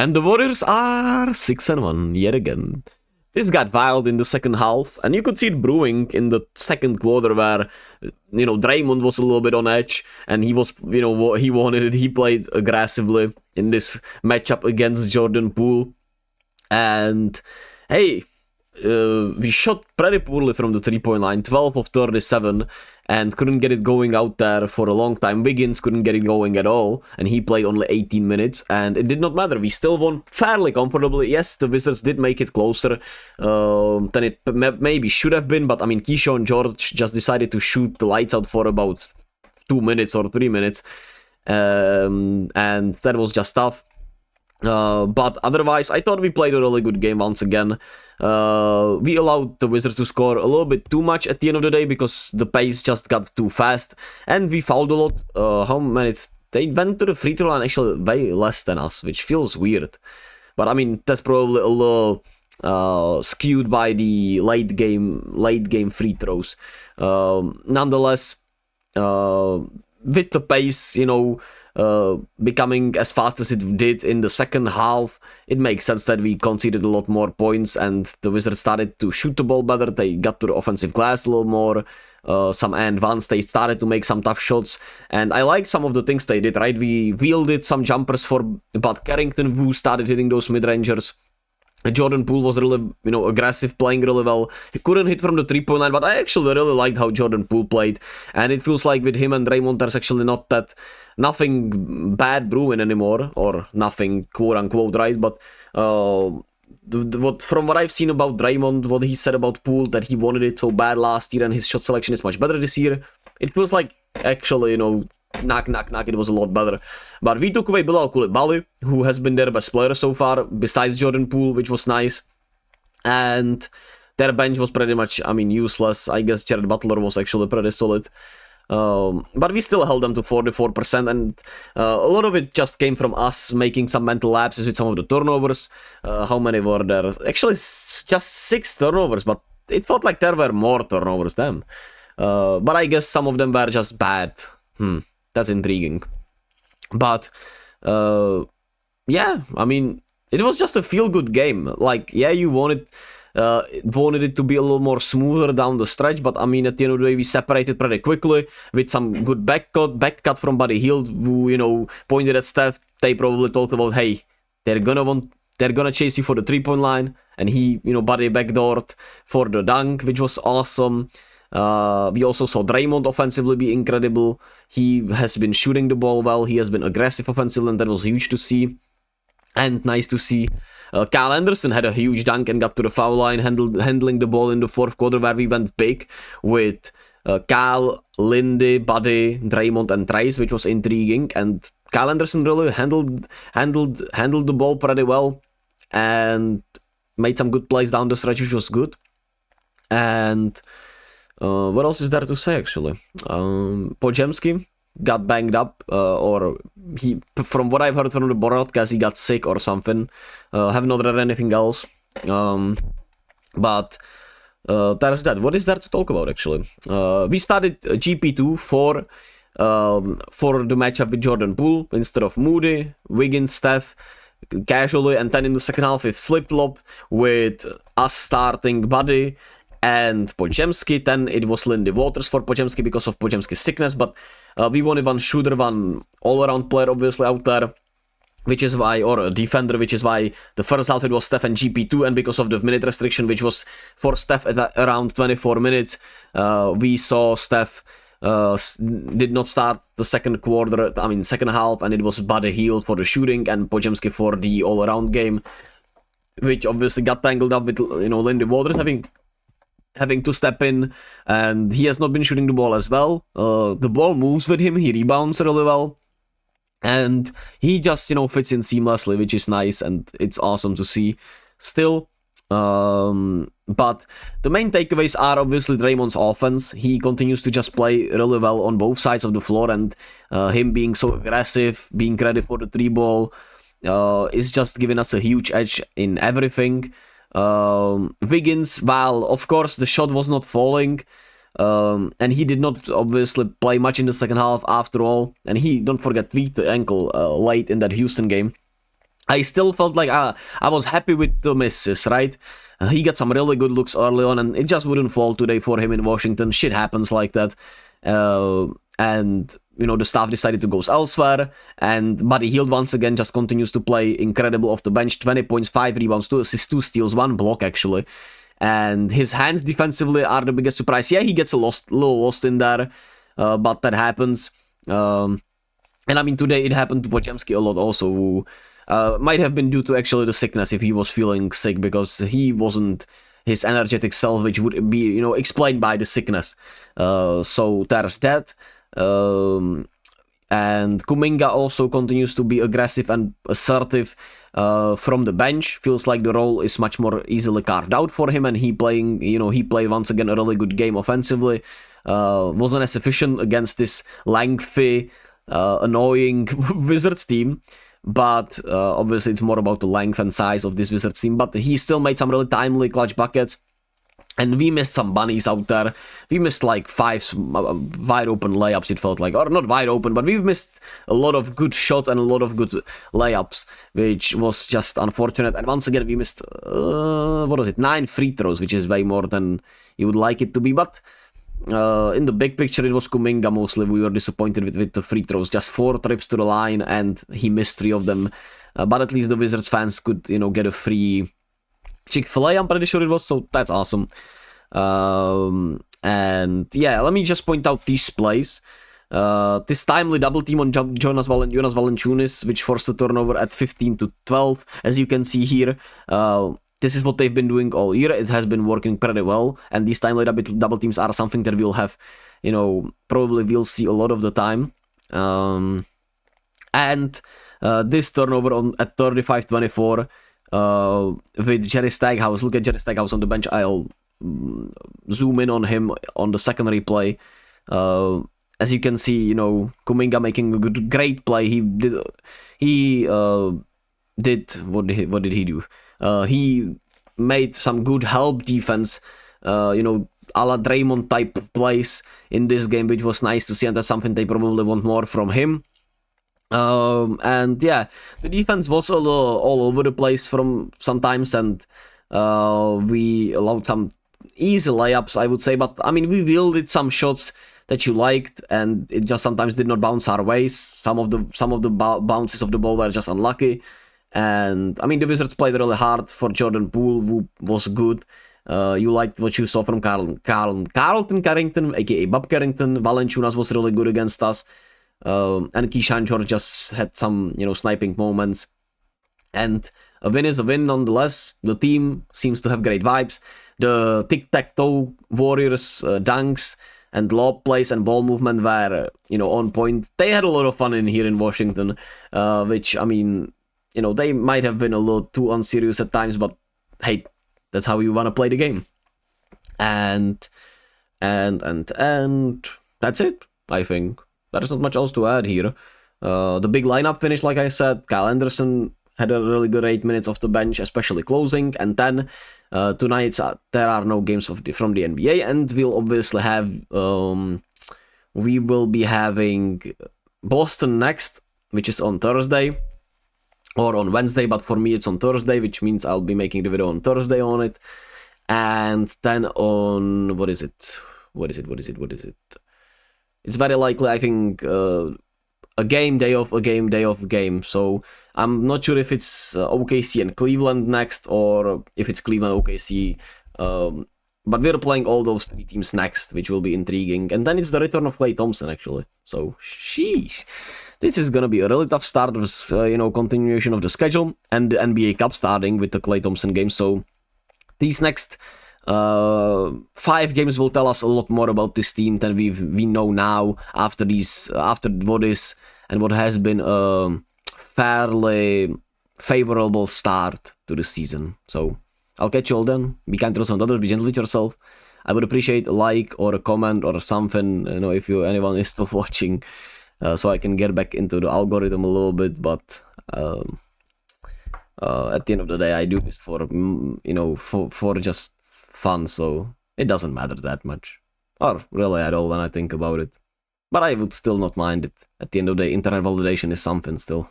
And the Warriors are 6-1 yet again. This got wild in the second half, and you could see it brewing in the second quarter where, Draymond was a little bit on edge, and he was, he wanted it. He played aggressively in this matchup against Jordan Poole. And, hey, we shot pretty poorly from the three-point line, 12 of 37, and couldn't get it going out there for a long time. Wiggins couldn't get it going at all, and he played only 18 minutes, and it did not matter. We still won fairly comfortably. Yes, the Wizards did make it closer than it maybe should have been, but I mean, Keyshawn George just decided to shoot the lights out for about 2 minutes or 3 minutes, and that was just tough. But otherwise, I thought we played a really good game once again. We allowed the Wizards to score a little bit too much at the end of the day because the pace just got too fast, and we fouled a lot. How many? They went to the free throw line actually way less than us, which feels weird. But I mean, that's probably a little skewed by the late game free throws. Nonetheless, with the pace, becoming as fast as it did in the second half, it makes sense that we conceded a lot more points, and the Wizards started to shoot the ball better. They got to the offensive glass a little more. Some and once they started to make some tough shots, and I like some of the things they did, right? We wielded some jumpers for Bud Carrington, who started hitting those mid-rangers. Jordan Poole was really, aggressive, playing really well. He couldn't hit from the three-point line, but I actually really liked how Jordan Poole played. And it feels like with him and Draymond, there's actually nothing bad brewing anymore, or nothing quote-unquote, right? But from what I've seen about Draymond, what he said about Poole, that he wanted it so bad last year and his shot selection is much better this year, it feels like actually, knock, it was a lot better. But we took away Bilal Coulibaly, who has been their best player so far, besides Jordan Poole, which was nice. And their bench was pretty much, useless. I guess Jared Butler was actually pretty solid. But we still held them to 44%, and a lot of it just came from us making some mental lapses with some of the turnovers. How many were there? Actually, just 6 turnovers, but it felt like there were more turnovers than. But I guess some of them were just bad. That's intriguing. But, yeah, it was just a feel-good game. Like, yeah, you wanted it to be a little more smoother down the stretch, but, at the end of the day, we separated pretty quickly with some good back cut from Buddy Hield, who, pointed at Steph. They probably talked about, hey, they're gonna chase you for the three-point line, and he, Buddy backdoored for the dunk, which was awesome. We also saw Draymond offensively be incredible. He has been shooting the ball well. He has been aggressive offensively, and that was huge to see and nice to see. Kyle Anderson had a huge dunk and got to the foul line, handling the ball in the fourth quarter, where we went big with Kyle, Lindy, Buddy, Draymond, and Trace, which was intriguing. And Kyle Anderson really handled the ball pretty well and made some good plays down the stretch, which was good. And what else is there to say, actually? Podziemski got banged up, or he, from what I've heard from the broadcast, he got sick or something. Have not read anything else. But there's that. What is there to talk about, actually? We started GP2 for the matchup with Jordan Poole instead of Moody, Wiggins, Steph, casually, and then in the second half it flip-flop with us starting Buddy and Podziemski. Then it was Lindy Waters for Podziemski because of Podziemski's sickness, but we wanted one shooter, one all-around player obviously out there, which is why, or a defender, which is why the first outfit was Steph and GP2, and because of the minute restriction, which was for Steph at around 24 minutes, we saw Steph did not start the second half, and it was Buddy Hield for the shooting and Podziemski for the all-around game, which obviously got tangled up with, Lindy Waters having to step in, and he has not been shooting the ball as well. The ball moves with him, he rebounds really well, and he just, fits in seamlessly, which is nice, and it's awesome to see still. But the main takeaways are obviously Draymond's offense. He continues to just play really well on both sides of the floor, and him being so aggressive, being ready for the three ball, is just giving us a huge edge in everything. Wiggins, while of course the shot was not falling, and he did not obviously play much in the second half after all, and he, don't forget, tweaked the ankle late in that Houston game. I still felt like I was happy with the misses, right? He got some really good looks early on, and it just wouldn't fall today for him in Washington. Shit happens like that. And, the staff decided to go elsewhere, and Buddy Hield once again just continues to play incredible off the bench. 20 points, 5 rebounds, 2 assists, 2 steals, 1 block, actually. And his hands defensively are the biggest surprise. Yeah, he gets a little lost in there, but that happens. And I mean, today it happened to Podziemski a lot also, who might have been due to actually the sickness if he was feeling sick, because he wasn't his energetic self, which would be, explained by the sickness. So there's that. And Kuminga also continues to be aggressive and assertive from the bench. Feels like the role is much more easily carved out for him, and he played once again a really good game offensively. Wasn't as efficient against this lengthy, annoying Wizards team, but obviously it's more about the length and size of this Wizards team. But he still made some really timely clutch buckets, and we missed some bunnies out there. We missed like 5 wide open layups, it felt like, or not wide open, but we've missed a lot of good shots and a lot of good layups, which was just unfortunate. And once again we missed 9 free throws, which is way more than you would like it to be. But in the big picture, it was Kuminga mostly. We were disappointed with the free throws. Just 4 trips to the line, and he missed 3 of them. But at least the Wizards fans could, get a free Chick-fil-A, I'm pretty sure it was, so that's awesome. And yeah, let me just point out these plays. This timely double team on Jonas Valanciunas, which forced a turnover at 15-12, as you can see here. This is what they've been doing all year. It has been working pretty well, and these timely double teams are something that we'll have, probably we'll see a lot of the time. And this turnover at 35-24 with Jerry Stackhouse. Look at Jerry Stackhouse on the bench. I'll zoom in on him on the secondary play. As you can see, Kuminga making a great play. He did what did he do? He made some good help defense, a la Draymond type plays in this game, which was nice to see, and that's something they probably want more from him. And yeah, the defense was all over the place from sometimes, and we allowed some easy layups, I would say. But I mean, we wielded some shots that you liked, and it just sometimes did not bounce our ways. Some of the bounces of the ball were just unlucky. And I mean, the Wizards played really hard for Jordan Poole, who was good. You liked what you saw from Carlton Carrington, aka Bob Carrington. Valanciunas was really good against us. And Keyshawn George just had some, sniping moments. And a win is a win nonetheless. The team seems to have great vibes. The tic-tac-toe Warriors dunks and lob plays and ball movement were, on point. They had a lot of fun in here in Washington, which, I mean, they might have been a little too unserious at times, but hey, that's how you want to play the game. And that's it, I think. There's not much else to add here. The big lineup finish, like I said. Kyle Anderson had a really good 8 minutes off the bench, especially closing. And then tonight there are no games from the NBA, and we'll obviously have we will be having Boston next, which is on Thursday. Or on Wednesday, but for me it's on Thursday, which means I'll be making the video on Thursday on it. And then on, what is it? It's very likely, I think, a game, day off. So I'm not sure if it's OKC and Cleveland next, or if it's Cleveland, OKC. But we're playing all those 3 teams next, which will be intriguing. And then it's the return of Klay Thompson, actually. So, sheesh. This is going to be a really tough start of, continuation of the schedule, and the NBA Cup starting with the Klay Thompson game. So these next 5 games will tell us a lot more about this team than we know now after what is and what has been a fairly favorable start to the season. So I'll catch you all then. Be kind to others, be gentle with yourself. I would appreciate a like or a comment or something, if anyone is still watching. So I can get back into the algorithm a little bit, but at the end of the day, I do this for just fun, so it doesn't matter that much, or really at all when I think about it. But I would still not mind it. At the end of the day, internet validation is something still.